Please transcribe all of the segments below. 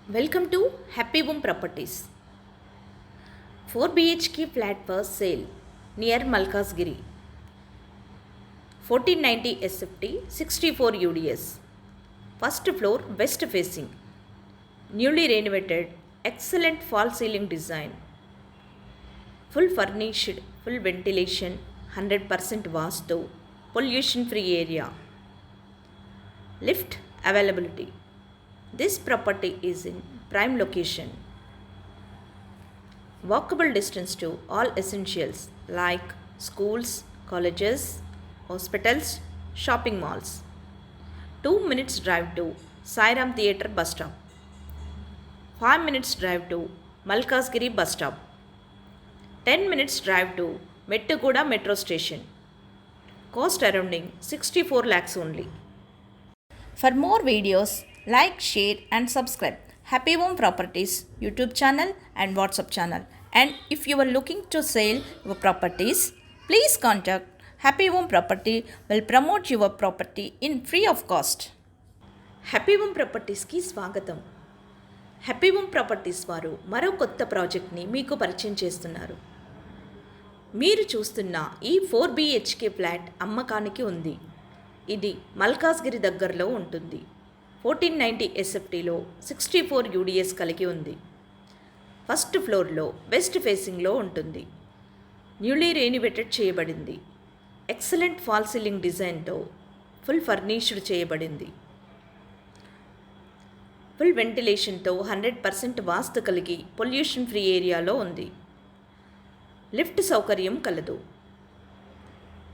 Welcome to Happy Home Properties. 4 BHK flat for sale near Malkasgiri. 1490 SFT, 64 UDS. First floor west facing. Newly renovated, excellent false ceiling design. Full furnished, full ventilation, 100% vastu, pollution free area. Lift availability. This property is in prime location. Walkable distance to all essentials like schools, colleges, hospitals, shopping malls. 2 minutes drive to Sairam Theatre bus stop. 5 minutes drive to Malkasgiri bus stop. 10 minutes drive to Mettuguda metro station. Cost surrounding 64 lakhs only. For more videos, like, share and subscribe Happy Home Properties YouTube channel and WhatsApp channel. And if you are looking to sell your properties, please contact Happy Home Property will promote your property in free of cost. Happy home ప్రాపర్టీస్కి స్వాగతం. Happy home properties వారు మరో కొత్త ప్రాజెక్ట్ని మీకు పరిచయం చేస్తున్నారు. మీరు చూస్తున్న ఈ 4 BHK ఫ్లాట్ అమ్మకానికి ఉంది. ఇది మల్కాజ్గిరి దగ్గరలో ఉంటుంది. 1490 SFTలో 64 UDS కలిగి ఉంది. ఫస్ట్ ఫ్లోర్లో వెస్ట్ ఫేసింగ్లో ఉంటుంది. న్యూలీ రెనోవేటెడ్ చేయబడింది. ఎక్సలెంట్ ఫాల్ సీలింగ్ డిజైన్తో ఫుల్ ఫర్నిష్డ్ చేయబడింది. ఫుల్ వెంటిలేషన్తో 100% వాస్తు కలిగి పొల్యూషన్ ఫ్రీ ఏరియాలో ఉంది. లిఫ్ట్ సౌకర్యం కలదు.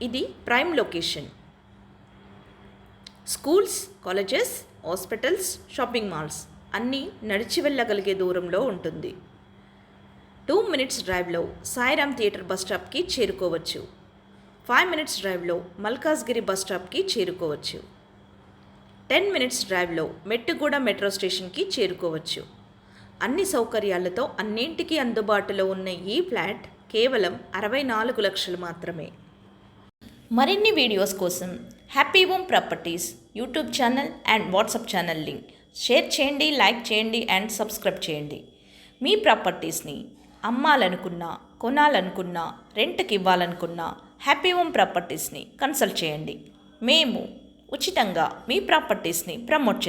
ఇది prime location. Schools, colleges, hospitals, shopping malls అన్నీ నడిచి వెళ్ళగలిగే దూరంలో ఉంటుంది. 2 మినిట్స్ డ్రైవ్లో సాయిరామ్ థియేటర్ బస్ స్టాప్కి చేరుకోవచ్చు. 5 మినిట్స్ డ్రైవ్లో మల్కాజ్గిరి బస్ స్టాప్కి చేరుకోవచ్చు. 10 మినిట్స్ డ్రైవ్లో మెట్టుగూడ మెట్రో స్టేషన్కి చేరుకోవచ్చు. అన్ని సౌకర్యాలతో అన్నింటికీ అందుబాటులో ఉన్న ఈ ఫ్లాట్ కేవలం 64 లక్షలు మాత్రమే. మరిన్ని వీడియోస్ కోసం happy home properties YouTube channel and WhatsApp channel link share చేయండి, లైక్ చేయండి అండ్ సబ్స్క్రైబ్ చేయండి. మీ ప్రాపర్టీస్ని అమ్మాలనుకున్నా, కొనాలనుకున్నా, రెంట్కి ఇవ్వాలనుకున్నా హ్యాపీ హోమ్ ప్రాపర్టీస్ని కన్సల్ట్ చేయండి. మేము ఉచితంగా మీ ప్రాపర్టీస్ని ప్రమోట్ చేస్తాం.